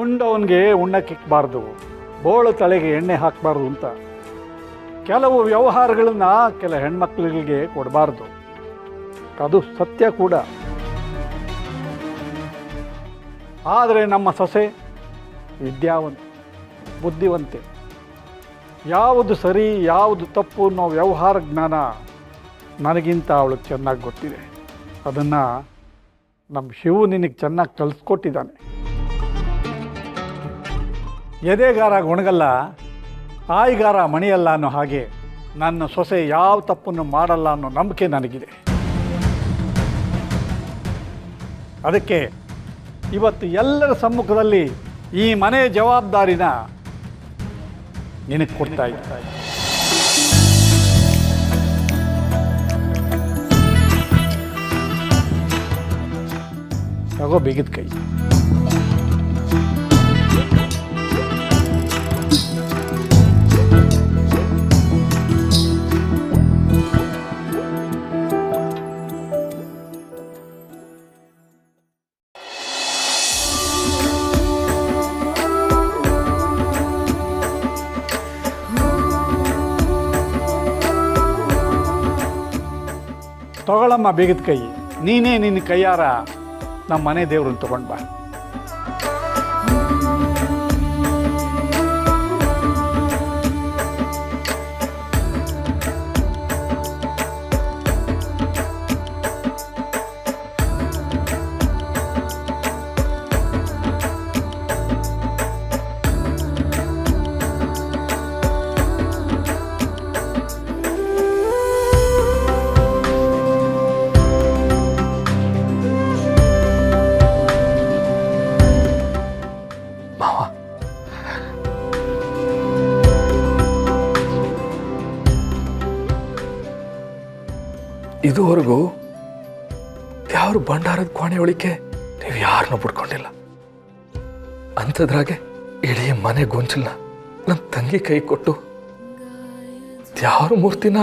ಉಂಡವನಿಗೆ ಉಣ್ಣಕ್ಕಿಕ್ಬಾರ್ದು, ಬೋಳು ತಲೆಗೆ ಎಣ್ಣೆ ಹಾಕಬಾರ್ದು ಅಂತ ಕೆಲವು ವ್ಯವಹಾರಗಳನ್ನು ಕೆಲ ಹೆಣ್ಮಕ್ಳಿಗೆ ಕೊಡಬಾರ್ದು. ಅದು ಸತ್ಯ ಕೂಡ. ಆದರೆ ನಮ್ಮ ಸೊಸೆ ವಿದ್ಯಾವಂತ, ಬುದ್ಧಿವಂತೆ. ಯಾವುದು ಸರಿ ಯಾವುದು ತಪ್ಪು ಅನ್ನೋ ವ್ಯವಹಾರ ಜ್ಞಾನ ನನಗಿಂತ ಅವಳಿಗೆ ಚೆನ್ನಾಗಿ ಗೊತ್ತಿದೆ. ಅದನ್ನು ನಮ್ಮ ಶಿವು ನಿನಗೆ ಚೆನ್ನಾಗಿ ಕಲಿಸ್ಕೊಟ್ಟಿದ್ದಾನೆ. ಎದೆಗಾರ ಗೊಣಗಲ್ಲ, ತಾಯಿಗಾರ ಮಣಿಯಲ್ಲ ಅನ್ನೋ ಹಾಗೆ ನನ್ನ ಸೊಸೆ ಯಾವ ತಪ್ಪನ್ನು ಮಾಡಲ್ಲ ಅನ್ನೋ ನಂಬಿಕೆ ನನಗಿದೆ. ಅದಕ್ಕೆ ಇವತ್ತು ಎಲ್ಲರ ಸಮ್ಮುಖದಲ್ಲಿ ಈ ಮನೆ ಜವಾಬ್ದಾರಿನ ನಿನಗೆ ಕೊಡ್ತಾ ಇದ್ದ. ತಗೋ ಬಿಗಿದ ಕೈ. ತಗೊಳಮ್ಮ ಬೇಗದ ಕೈ. ನೀನೇ ನಿನ್ನ ಕೈಯಾರ ನಮ್ಮ ಮನೆ ದೇವ್ರನ್ನ ತಗೊಂಡು ಬಾ. ಇದುವರೆಗೂ ಯಾರು ಭಂಡಾರದ ಕೋಣೆ ಒಳಿಕೆ ನೀವು ಯಾರನ್ನೂ ಬಿಡ್ಕೊಂಡಿಲ್ಲ. ಅಂಥದ್ರಾಗೆ ಇಡೀ ಮನೆ ಗೊಂಚಲನ್ನ ನನ್ನ ತಂಗಿ ಕೈ ಕೊಟ್ಟು ಯಾರ ಮೂರ್ತಿನ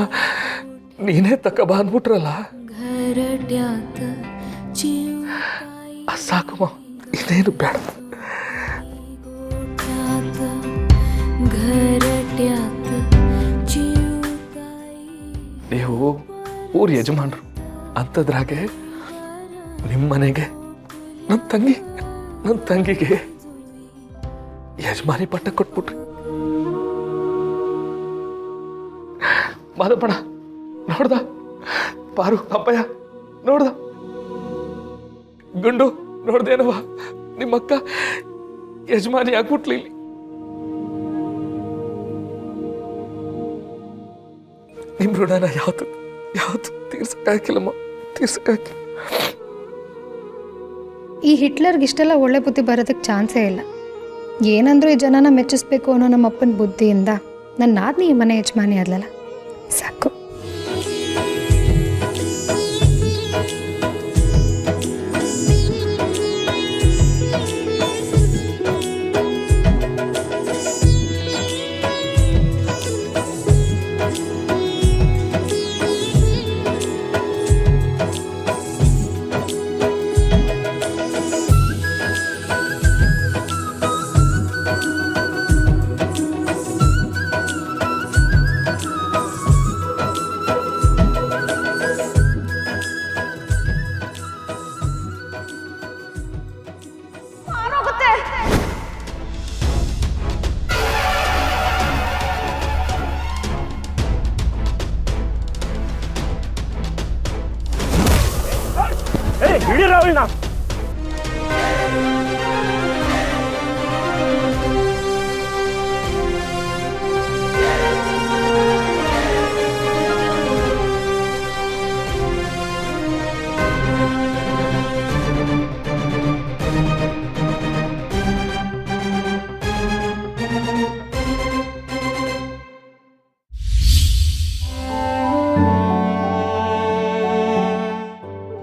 ನೀನೇ ತಕಬಾ ಅಂದ್ಬಿಟ್ರಲ್ಲ, ಸಾಕಮ್ಮ, ಇನ್ನೇನು ಬೇಡ. ನೀವು ಊರ ಯಜಮಾನ್ರು, ಅಂಥದ್ರಾಗೆ ನಿಮ್ಮ ಮನೆಗೆ ನನ್ನ ತಂಗಿಗೆ ಯಜಮಾನಿ ಪಟ್ಟ ಕೊಟ್ಬಿಟ್ರಿ. ಮಾದಪ್ಪಣ ನೋಡ್ದ, ಪಾರು ಅಪ್ಪಯ್ಯ ನೋಡ್ದ, ಗುಂಡು ನೋಡ್ದೇನವ, ನಿಮ್ಮಕ್ಕ ಯಜಮಾನಿ ಆಗ್ಬಿಟ್ಲಿ. ಇಲ್ಲಿ ನಿಮ್ಮ ಋಣನ ಯಾವುದು ತೀರ್ಸಕ್ಕಾಗಿಲ್ಲಮ್ಮ, ತೀರ್ಸಕ್ಕಾಗಿಲ್ಲ. ಈ ಹಿಟ್ಲರ್ಗೆ ಇಷ್ಟೆಲ್ಲ ಒಳ್ಳೆ ಬುದ್ಧಿ ಬರೋದಕ್ಕೆ ಚಾನ್ಸೇ ಇಲ್ಲ. ಏನಂದ್ರೂ ಈ ಜನನ ಮೆಚ್ಚಿಸ್ಬೇಕು ಅನ್ನೋ ನಮ್ಮ ಅಪ್ಪನ ಬುದ್ಧಿಯಿಂದ ನನ್ನ ನಾದ್ನಿ ಈ ಮನೆ ಯಜಮಾನಿ ಆದ್ಲಲ್ಲ, ಸಾಕು. ಹಿಡಿರವಳನ್ನ.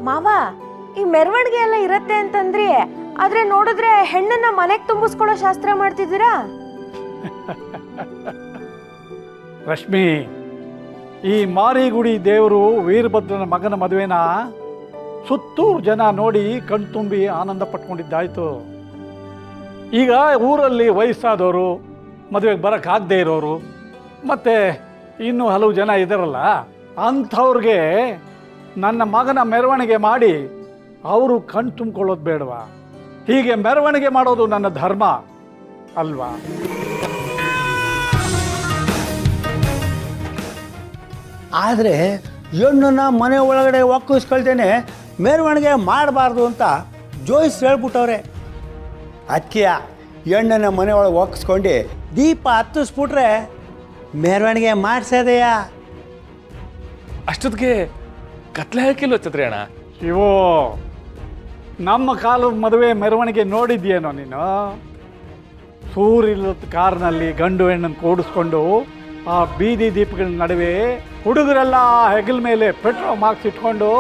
ಮಾವ, ಈ ಮೆರವಣಿಗೆ ಎಲ್ಲ ಇರತ್ತೆ ಅಂತಂದ್ರಿ, ಆದ್ರೆ ನೋಡಿದ್ರೆ ಹೆಣ್ಣನ್ನ ಮನೆಗೆ ತುಂಬಿಸ್ಕೊಳ್ಳೋ ಶಾಸ್ತ್ರ ಮಾಡ್ತಿದ್ದೀರಾ? ರಶ್ಮಿ, ಈ ಮಾರಿಗುಡಿ ದೇವರು ವೀರಭದ್ರನ ಮಗನ ಮದುವೆನ ಸುತ್ತೂರು ಜನ ನೋಡಿ ಕಣ್ತುಂಬಿ ಆನಂದ ಪಟ್ಕೊಂಡಿದ್ದಾಯ್ತು. ಈಗ ಊರಲ್ಲಿ ವಯಸ್ಸಾದವರು, ಮದುವೆಗೆ ಬರೋಕ್ಕಾಗದೇ ಇರೋರು, ಮತ್ತು ಇನ್ನೂ ಹಲವು ಜನ ಇದ್ದಾರಲ್ಲ, ಅಂಥವ್ರಿಗೆ ನನ್ನ ಮಗನ ಮೆರವಣಿಗೆ ಮಾಡಿ ಅವರು ಕಣ್ ತುಂಬಿಕೊಳ್ಳೋದು ಬೇಡವಾ? ಹೀಗೆ ಮೆರವಣಿಗೆ ಮಾಡೋದು ನನ್ನ ಧರ್ಮ ಅಲ್ವಾ? ಆದರೆ ಹೆಣ್ಣನ್ನು ಮನೆ ಒಳಗಡೆ ಒಕ್ಕಿಸ್ಕೊಳ್ತೇನೆ ಮೆರವಣಿಗೆ ಮಾಡಬಾರ್ದು ಅಂತ ಜೋಯಿಸ್ ಹೇಳ್ಬಿಟ್ಟವ್ರೆ. ಅದಕ್ಕೆ ಹೆಣ್ಣನ್ನು ಮನೆ ಒಳಗೆ ಒಕ್ಕಿಸ್ಕೊಂಡು ದೀಪ ಹತ್ತಿಸ್ಬಿಟ್ರೆ ಮೆರವಣಿಗೆ ಮಾಡಿಸೋದೆಯಾ? ಅಷ್ಟೊತ್ತಿಗೆ ಕತ್ಲೆ ಹಾಕಿಲ್ವ ಛತ್ರಿ ಅಣ್ಣ? ಶಿವೋ, ನಮ್ಮ ಕಾಲದ ಮದುವೆ ಮೆರವಣಿಗೆ ನೋಡಿದ್ಯೇನೋ ನೀನು? ಸೂರಿಲ್ಲದ ಕಾರ್ನಲ್ಲಿ ಗಂಡು ಹೆಣ್ಣನ್ನು ಕೂಡಿಸ್ಕೊಂಡು ಆ ಬೀದಿ ದೀಪಗಳ ನಡುವೆ ಹುಡುಗರೆಲ್ಲ ಹೆಗಲ ಮೇಲೆ ಪೆಟ್ರೋಲ್ ಮಾರ್ಕ್ಸ್ ಇಟ್ಕೊಂಡು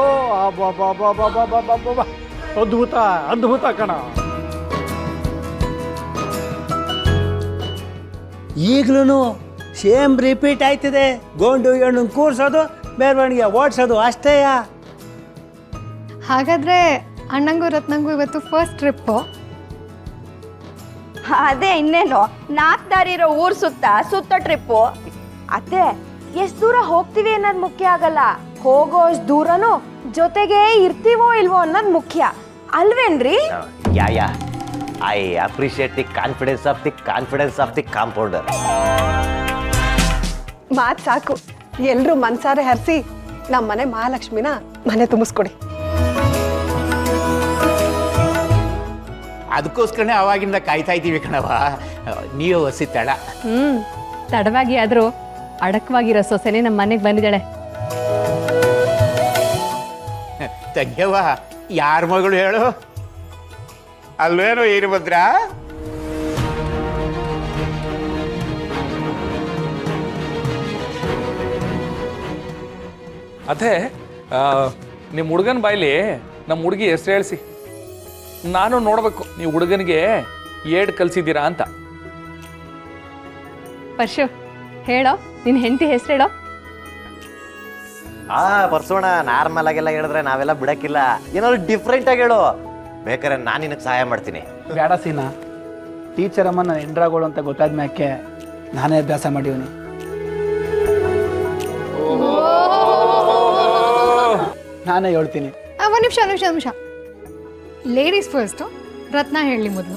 ಅದ್ಭುತ ಅದ್ಭುತ ಕಣ. ಈಗಲೂ ಸೇಮ್ ರಿಪೀಟ್ ಆಯ್ತಿದೆ. ಗಂಡು ಹೆಣ್ಣು ಕೂರಿಸೋದು, ಮೆರವಣಿಗೆ ಓಡಿಸೋದು ಅಷ್ಟೇಯಾ? ಹಾಗಾದರೆ ಅಣ್ಣಂಗೂ ರತ್ನಂಗೂ ಇವತ್ತು ಫಸ್ಟ್ ಟ್ರಿಪ್ಪು. ಅದೇ ಇನ್ನೇನು, 4 ದಾರಿ ಇರೋ ಊರ್ ಸುತ್ತ ಟ್ರಿಪ್ಪು. ಅತ್ತೆ, ಎಷ್ಟು ದೂರ ಹೋಗ್ತೀವಿ ಅನ್ನೋದು ಮುಖ್ಯ ಆಗಲ್ಲ, ಹೋಗೋ ಅಷ್ಟು ದೂರನೂ ಜೊತೆಗೆ ಇರ್ತೀವೋ ಇಲ್ವೋ ಅನ್ನೋದು ಮುಖ್ಯ ಅಲ್ವೇನ್ರಿ? Yeah I appreciate the confidence of the compounder. ಮಾತು ಸಾಕು, ಎಲ್ಲರೂ ಮನ್ಸಾರೆ ಹರಿಸಿ ನಮ್ಮ ಮನೆ ಮಹಾಲಕ್ಷ್ಮಿನ ಮನೆ ತುಂಬಿಸ್ಕೊಡಿ. ಅದಕ್ಕೋಸ್ಕರನೇ ಅವಾಗಿಂದ ಕಾಯ್ತಾ ಇದ್ದೀವಿ ಕಣವ. ನೀವು ಹೊಸಿ ತಡ. ತಡವಾಗಿ ಆದರೂ ಅಡಕವಾಗಿರೋ ಸೊಸೆನೇ ನಮ್ಮ ಮನೆಗೆ ಬಂದಿದ್ದಾಳೆ. ತಂಗ್ಯವ, ಯಾರ ಮಗಳು ಹೇಳು? ಅಲ್ವೇನೋ ವೀರಭದ್ರ? ಅದೇ ನಿಮ್ಮ ಹುಡುಗನ ಬಾಯ್ಲಿ ನಮ್ಮ ಹುಡುಗಿ ಹೆಸರು ಹೇಳಿಸಿ. ನಾನು ನೋಡಬೇಕು ನೀವು ಹುಡುಗನಿಗೆ ಏಡ್ ಕಲಿಸಿದ್ದೀರಾ ಅಂತ. ಪರ್ಶು, ಹೇಳೋ ನಿನ್ನ ಹೆಂಡತಿ ಹೆಸರು ಹೇಳೋ. ಪರ್ಸೋಣ ನಾರ್ಮಲ್ ಆಗೆಲ್ಲ ಹೇಳಿದ್ರೆ ನಾವೆಲ್ಲ ಬಿಡಕ್ಕಿಲ್ಲ, ಏನಾದ್ರು ಡಿಫ್ರೆಂಟ್ ಆಗಿ ಹೇಳು. ಬೇಕಾದ್ರೆ ನಾನು ನಿನಗೆ ಸಹಾಯ ಮಾಡ್ತೀನಿ. ಬೇಡ ಸೀನಾ, ಟೀಚರ್ ಅಮ್ಮ ನಾನು ಎಂಡ್ರಾಗೋಳು ಅಂತ ಗೊತ್ತಾದ ಮ್ಯಾಕೆ ನಾನೇ ಅಭ್ಯಾಸ ಮಾಡಿವ್ನಿ. ನಾನೇ ಹೇಳ್ತೀನಿ. ಒಂದು ನಿಮಿಷ ಲೇಡೀಸ್ ಫಸ್ಟು, ರತ್ನ ಹೇಳಿ ಮೊದಲು.